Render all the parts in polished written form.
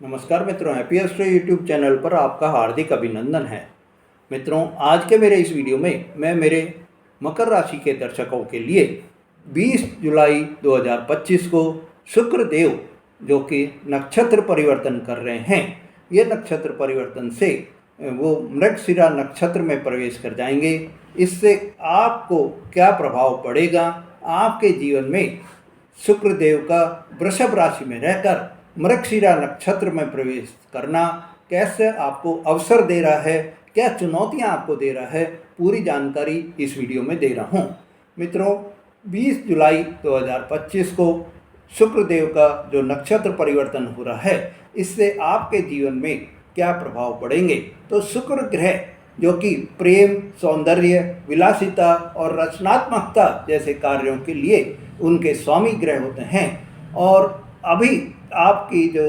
नमस्कार मित्रों, happy astro YouTube channel पर आपका हार्दिक अभिनंदन है। मित्रों, आज के मेरे इस वीडियो में मैं मेरे मकर राशि के दर्शकों के लिए 20 जुलाई 2025 को शुक्र देव जो कि नक्षत्र परिवर्तन कर रहे हैं, ये नक्षत्र परिवर्तन से वो मृगशिरा नक्षत्र में प्रवेश कर जाएंगे। इससे आपको क्या प्रभाव पड़ेगा, आपके जीवन में शुक्र देव का वृषभ राशि में रहकर मृगशिरा नक्षत्र में प्रवेश करना कैसे आपको अवसर दे रहा है, क्या चुनौतियां आपको दे रहा है, पूरी जानकारी इस वीडियो में दे रहा हूं। मित्रों, 20 जुलाई 2025 को शुक्र देव का जो नक्षत्र परिवर्तन हो रहा है, इससे आपके जीवन में क्या प्रभाव पड़ेंगे। तो शुक्र ग्रह जो कि प्रेम, सौंदर्य, विलासिता और रचनात्मकता जैसे कार्यों के लिए उनके स्वामी ग्रह होते हैं, और अभी आपकी जो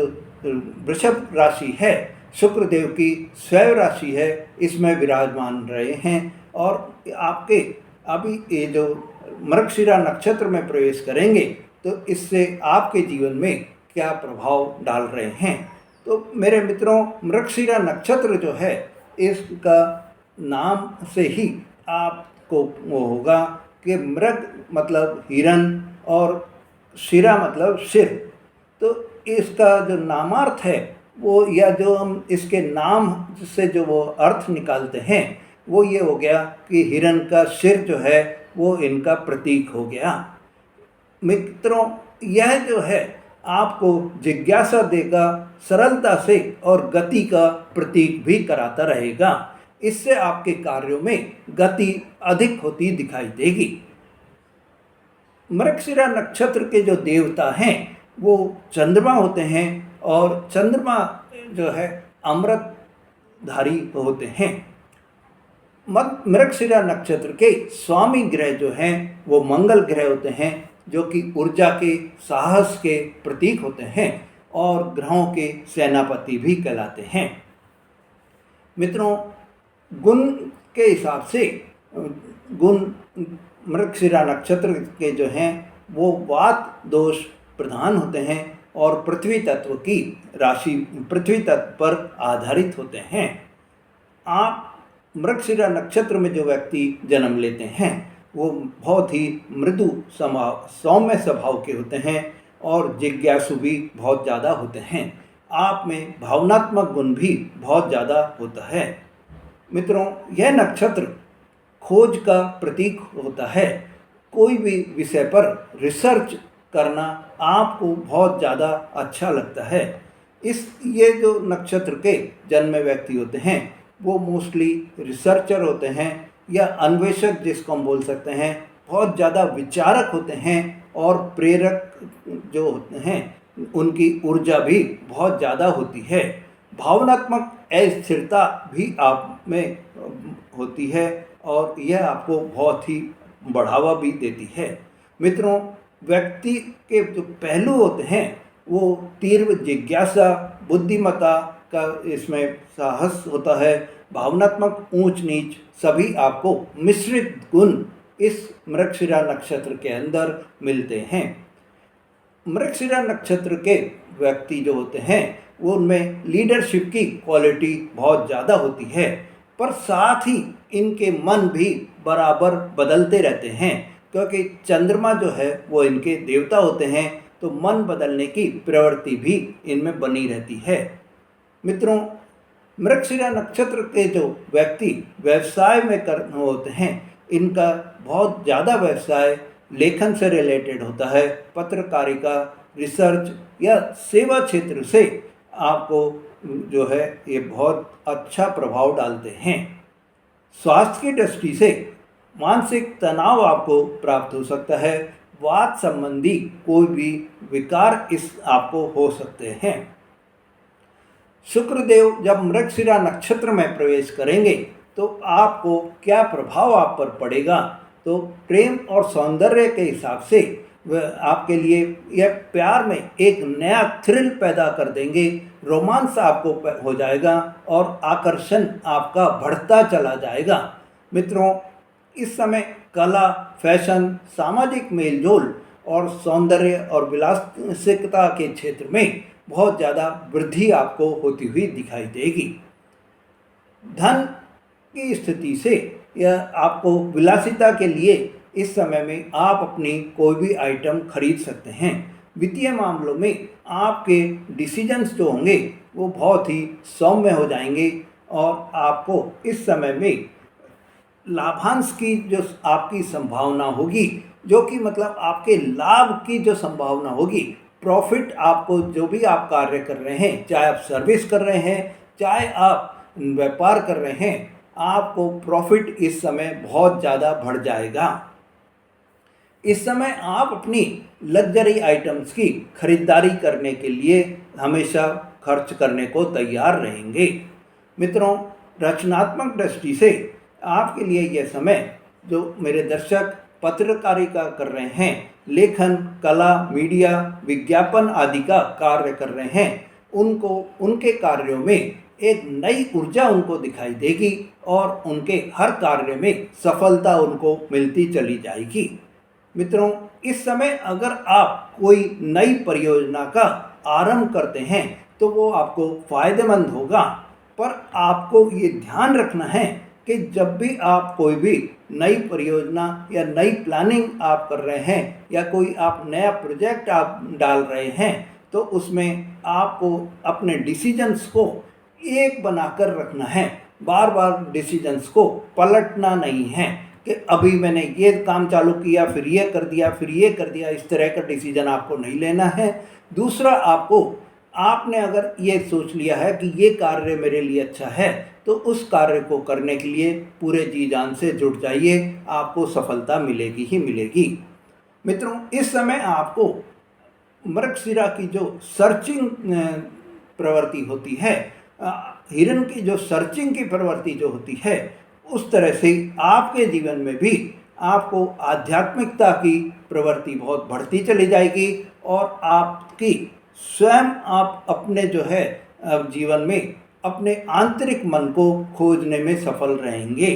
वृषभ राशि है, शुक्र देव की स्वयं राशि है, इसमें विराजमान रहे हैं। और आपके अभी ये जो मृगशिरा नक्षत्र में प्रवेश करेंगे, तो इससे आपके जीवन में क्या प्रभाव डाल रहे हैं। तो मेरे मित्रों, मृगशिरा नक्षत्र जो है, इसका नाम से ही आपको वो होगा कि मृग मतलब हिरण और शिरा मतलब सिर। तो इसका जो नामार्थ है वो, या जो हम इसके नाम से जो वो अर्थ निकालते हैं, वो ये हो गया कि हिरण का सिर जो है वो इनका प्रतीक हो गया। मित्रों, यह जो है आपको जिज्ञासा देगा, सरलता से, और गति का प्रतीक भी कराता रहेगा। इससे आपके कार्यों में गति अधिक होती दिखाई देगी। मृगशिरा नक्षत्र के जो देवता हैं वो चंद्रमा होते हैं, और चंद्रमा जो है अमृतधारी होते हैं। मृगशिरा नक्षत्र के स्वामी ग्रह जो हैं वो मंगल ग्रह होते हैं, जो कि ऊर्जा के, साहस के प्रतीक होते हैं और ग्रहों के सेनापति भी कहलाते हैं। मित्रों, गुण के हिसाब से गुण मृगशिरा नक्षत्र के जो हैं वो वात दोष प्रधान होते हैं और पृथ्वी तत्व की राशि, पृथ्वी तत्व पर आधारित होते हैं। आप मृगशिरा नक्षत्र में जो व्यक्ति जन्म लेते हैं वो बहुत ही मृदु सौम्य स्वभाव के होते हैं और जिज्ञासु भी बहुत ज़्यादा होते हैं। आप में भावनात्मक गुण भी बहुत ज़्यादा होता है। मित्रों, यह नक्षत्र खोज का प्रतीक होता है। कोई भी विषय पर रिसर्च करना आपको बहुत ज़्यादा अच्छा लगता है। ये जो नक्षत्र के जन्मे व्यक्ति होते हैं वो मोस्टली रिसर्चर होते हैं, या अन्वेषक जिसको हम बोल सकते हैं। बहुत ज़्यादा विचारक होते हैं, और प्रेरक जो होते हैं उनकी ऊर्जा भी बहुत ज़्यादा होती है। भावनात्मक अस्थिरता भी आप में होती है, और यह आपको बहुत ही बढ़ावा भी देती है। मित्रों, व्यक्ति के जो पहलू होते हैं वो तीव्र जिज्ञासा, बुद्धिमत्ता का इसमें साहस होता है, भावनात्मक ऊंच नीच सभी आपको मिश्रित गुण इस मृगशिरा नक्षत्र के अंदर मिलते हैं। मृगशिरा नक्षत्र के व्यक्ति जो होते हैं वो उनमें लीडरशिप की क्वालिटी बहुत ज़्यादा होती है, पर साथ ही इनके मन भी बराबर बदलते रहते हैं, क्योंकि चंद्रमा जो है वो इनके देवता होते हैं, तो मन बदलने की प्रवृत्ति भी इनमें बनी रहती है। मित्रों, मृगशिरा नक्षत्र के जो व्यक्ति व्यवसाय में होते हैं, इनका बहुत ज़्यादा व्यवसाय लेखन से रिलेटेड होता है। पत्रकारिता, रिसर्च या सेवा क्षेत्र से आपको जो है ये बहुत अच्छा प्रभाव डालते हैं। स्वास्थ्य की दृष्टि से मानसिक तनाव आपको प्राप्त हो सकता है। वात संबंधी कोई भी विकार इस आपको हो सकते हैं। शुक्रदेव जब मृगशिरा नक्षत्र में प्रवेश करेंगे तो आपको क्या प्रभाव आप पर पड़ेगा। तो प्रेम और सौंदर्य के हिसाब से वह आपके लिए यह प्यार में एक नया थ्रिल पैदा कर देंगे। रोमांस आपको हो जाएगा और आकर्षण आपका बढ़ता चला जाएगा। मित्रों, इस समय कला, फैशन, सामाजिक मेलजोल और सौंदर्य और विलासिता के क्षेत्र में बहुत ज़्यादा वृद्धि आपको होती हुई दिखाई देगी। धन की स्थिति से यह आपको विलासिता के लिए इस समय में आप अपनी कोई भी आइटम खरीद सकते हैं। वित्तीय मामलों में आपके डिसीजंस जो होंगे वो बहुत ही सौम्य हो जाएंगे और आपको इस समय में लाभांश की जो आपकी संभावना होगी, जो कि मतलब आपके लाभ की जो संभावना होगी, प्रॉफिट आपको जो भी आप कार्य कर रहे हैं, चाहे आप सर्विस कर रहे हैं, चाहे आप व्यापार कर रहे हैं, आपको प्रॉफिट इस समय बहुत ज़्यादा बढ़ जाएगा। इस समय आप अपनी लग्जरी आइटम्स की खरीदारी करने के लिए हमेशा खर्च करने को तैयार रहेंगे। मित्रों, रचनात्मक दृष्टि से आपके लिए यह समय, जो मेरे दर्शक पत्रकारिता कर रहे हैं, लेखन, कला, मीडिया, विज्ञापन आदि का कार्य कर रहे हैं, उनको उनके कार्यों में एक नई ऊर्जा उनको दिखाई देगी और उनके हर कार्य में सफलता उनको मिलती चली जाएगी। मित्रों, इस समय अगर आप कोई नई परियोजना का आरंभ करते हैं तो वो आपको फायदेमंद होगा, पर आपको ये ध्यान रखना है कि जब भी आप कोई भी नई परियोजना या नई प्लानिंग आप कर रहे हैं या कोई आप नया प्रोजेक्ट आप डाल रहे हैं, तो उसमें आपको अपने डिसीजंस को एक बनाकर रखना है। बार बार डिसीजंस को पलटना नहीं है कि अभी मैंने ये काम चालू किया, फिर ये कर दिया, फिर ये कर दिया। इस तरह का डिसीजन आपको नहीं लेना है। दूसरा, आपने अगर ये सोच लिया है कि ये कार्य मेरे लिए अच्छा है, तो उस कार्य को करने के लिए पूरे जी जान से जुट जाइए, आपको सफलता मिलेगी ही मिलेगी। मित्रों, इस समय आपको मृगशिरा की जो सर्चिंग प्रवृत्ति होती है, हिरण की जो सर्चिंग की प्रवृत्ति जो होती है, उस तरह से आपके जीवन में भी आपको आध्यात्मिकता की प्रवृत्ति बहुत बढ़ती चली जाएगी और आपकी स्वयं आप अपने जो है जीवन में अपने आंतरिक मन को खोजने में सफल रहेंगे।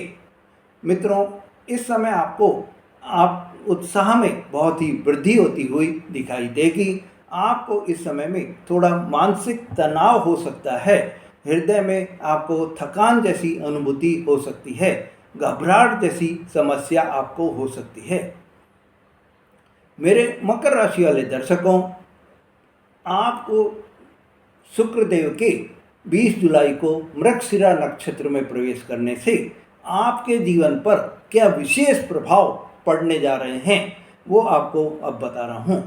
मित्रों, इस समय आप उत्साह में बहुत ही वृद्धि होती हुई दिखाई देगी। आपको इस समय में थोड़ा मानसिक तनाव हो सकता है, हृदय में आपको थकान जैसी अनुभूति हो सकती है, घबराहट जैसी समस्या आपको हो सकती है। मेरे मकर राशि वाले दर्शकों, आपको शुक्रदेव के 20 जुलाई को मृगशिरा नक्षत्र में प्रवेश करने से आपके जीवन पर क्या विशेष प्रभाव पड़ने जा रहे हैं, वो आपको अब बता रहा हूँ।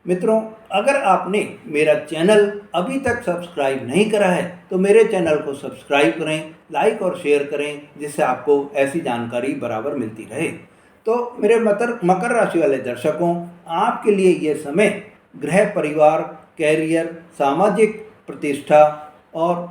मित्रों, अगर आपने मेरा चैनल अभी तक सब्सक्राइब नहीं करा है तो मेरे चैनल को सब्सक्राइब करें, लाइक और शेयर करें, जिससे आपको ऐसी जानकारी बराबर मिलती रहे। तो मेरे मकर राशि वाले दर्शकों, आपके लिए ये समय गृह, परिवार, कैरियर, सामाजिक प्रतिष्ठा और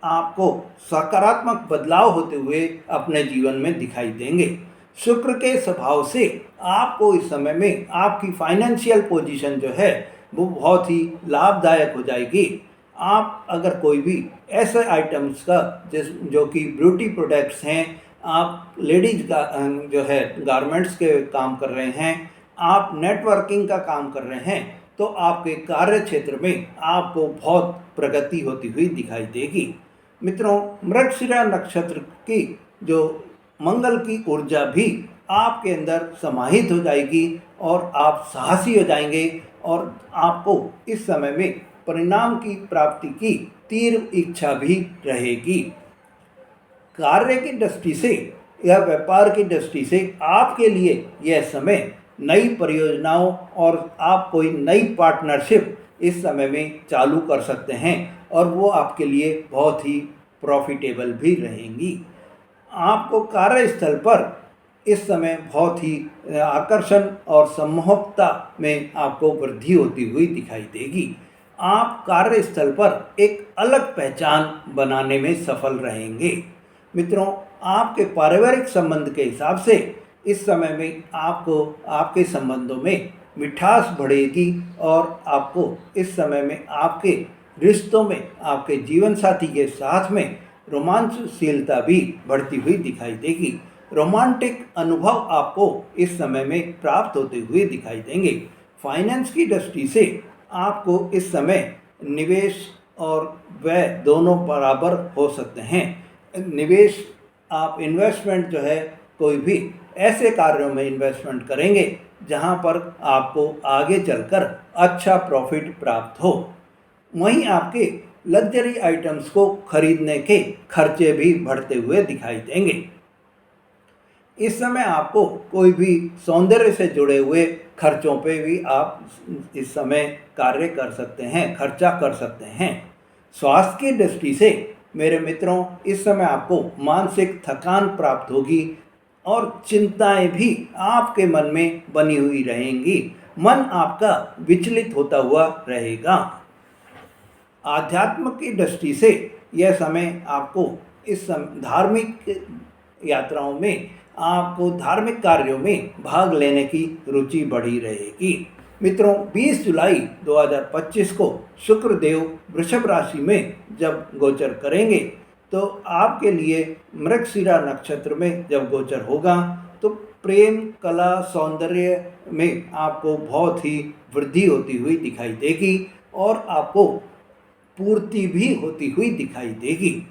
आपको सकारात्मक बदलाव होते हुए अपने जीवन में दिखाई देंगे। शुक्र के स्वभाव से आपको इस समय में आपकी फाइनेंशियल पोजीशन जो है वो बहुत ही लाभदायक हो जाएगी। आप अगर कोई भी ऐसे आइटम्स का जो कि ब्यूटी प्रोडक्ट्स हैं, आप लेडीज का जो है गारमेंट्स के काम कर रहे हैं, आप नेटवर्किंग का काम कर रहे हैं, तो आपके कार्य क्षेत्र में आपको बहुत प्रगति होती हुई दिखाई देगी। मित्रों, मृगशिरा नक्षत्र की जो मंगल की ऊर्जा भी आपके अंदर समाहित हो जाएगी और आप साहसी हो जाएंगे और आपको इस समय में परिणाम की प्राप्ति की तीव्र इच्छा भी रहेगी। कार्य की दृष्टि से या व्यापार की दृष्टि से आपके लिए यह समय नई परियोजनाओं और आप कोई नई पार्टनरशिप इस समय में चालू कर सकते हैं और वो आपके लिए बहुत ही प्रॉफिटेबल भी रहेंगी। आपको कार्यस्थल पर इस समय बहुत ही आकर्षण और सम्मोहकता में आपको वृद्धि होती हुई दिखाई देगी। आप कार्यस्थल पर एक अलग पहचान बनाने में सफल रहेंगे। मित्रों, आपके पारिवारिक संबंध के हिसाब से इस समय में आपको आपके संबंधों में मिठास बढ़ेगी और आपको इस समय में आपके रिश्तों में आपके जीवन साथी के साथ में रोमांचशीलता भी बढ़ती हुई दिखाई देगी। रोमांटिक अनुभव आपको इस समय में प्राप्त होते हुए दिखाई देंगे। फाइनेंस की दृष्टि से आपको इस समय निवेश और व्यय दोनों बराबर हो सकते हैं। निवेश आप इन्वेस्टमेंट जो है कोई भी ऐसे कार्यों में इन्वेस्टमेंट करेंगे जहां पर आपको आगे चलकर अच्छा प्रॉफिट प्राप्त हो। वहीं आपके लग्जरी आइटम्स को खरीदने के खर्चे भी बढ़ते हुए दिखाई देंगे। इस समय आपको कोई भी सौंदर्य से जुड़े हुए खर्चों पे भी आप इस समय कार्य कर सकते हैं, खर्चा कर सकते हैं। स्वास्थ्य की दृष्टि से मेरे मित्रों, इस समय आपको मानसिक थकान प्राप्त होगी और चिंताएं भी आपके मन में बनी हुई रहेंगी। मन आपका विचलित होता हुआ रहेगा। आध्यात्म की दृष्टि से यह समय आपको इस समय धार्मिक यात्राओं में, आपको धार्मिक कार्यों में भाग लेने की रुचि बढ़ी रहेगी। मित्रों, 20 जुलाई 2025 को शुक्रदेव वृषभ राशि में जब गोचर करेंगे तो आपके लिए मृगशिरा नक्षत्र में जब गोचर होगा तो प्रेम, कला, सौंदर्य में आपको बहुत ही वृद्धि होती हुई दिखाई देगी और आपको पूर्ति भी होती हुई दिखाई देगी।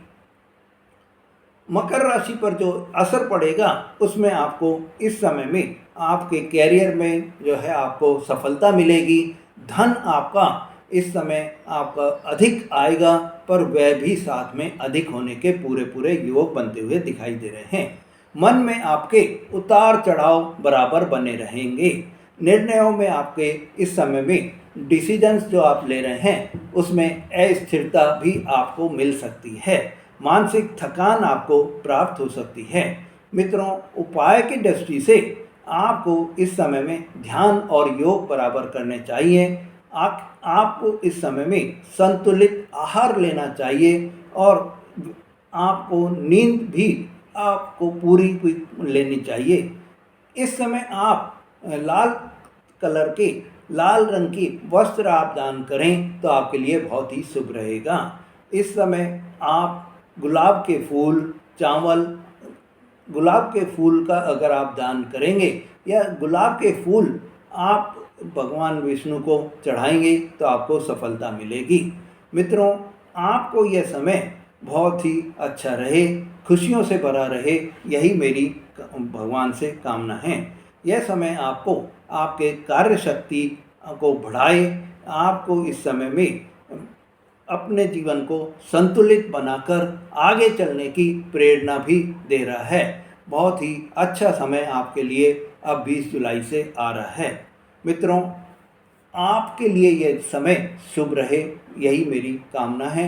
मकर राशि पर जो असर पड़ेगा उसमें आपको इस समय में आपके कैरियर में जो है आपको सफलता मिलेगी। धन आपका इस समय आपका अधिक आएगा, पर व्यय भी साथ में अधिक होने के पूरे पूरे योग बनते हुए दिखाई दे रहे हैं। मन में आपके उतार चढ़ाव बराबर बने रहेंगे। निर्णयों में आपके इस समय में डिसीजंस जो आप ले रहे हैं उसमें अस्थिरता भी आपको मिल सकती है। मानसिक थकान आपको प्राप्त हो सकती है। मित्रों, उपाय की दृष्टि से आपको इस समय में ध्यान और योग बराबर करने चाहिए। आपको इस समय में संतुलित आहार लेना चाहिए और आपको नींद भी आपको पूरी लेनी चाहिए। इस समय आप लाल रंग की वस्त्र आप दान करें तो आपके लिए बहुत ही शुभ रहेगा। इस समय आप गुलाब के फूल, चावल, गुलाब के फूल का अगर आप दान करेंगे या गुलाब के फूल आप भगवान विष्णु को चढ़ाएंगे तो आपको सफलता मिलेगी। मित्रों, आपको यह समय बहुत ही अच्छा रहे, खुशियों से भरा रहे, यही मेरी भगवान से कामना है। यह समय आपको आपके कार्य शक्ति को बढ़ाए, आपको इस समय में अपने जीवन को संतुलित बनाकर आगे चलने की प्रेरणा भी दे रहा है। बहुत ही अच्छा समय आपके लिए अब 20 जुलाई से आ रहा है। मित्रों, आपके लिए यह समय शुभ रहे, यही मेरी कामना है।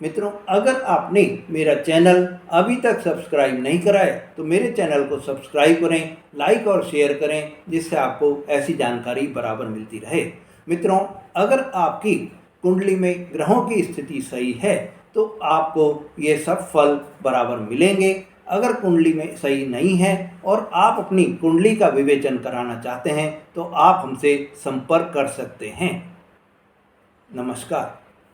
मित्रों, अगर आपने मेरा चैनल अभी तक सब्सक्राइब नहीं करा है तो मेरे चैनल को सब्सक्राइब करें, लाइक और शेयर करें, जिससे आपको ऐसी जानकारी बराबर मिलती रहे। मित्रों, अगर आपकी कुंडली में ग्रहों की स्थिति सही है तो आपको ये सब फल बराबर मिलेंगे। अगर कुंडली में सही नहीं है और आप अपनी कुंडली का विवेचन कराना चाहते हैं तो आप हमसे संपर्क कर सकते हैं। नमस्कार।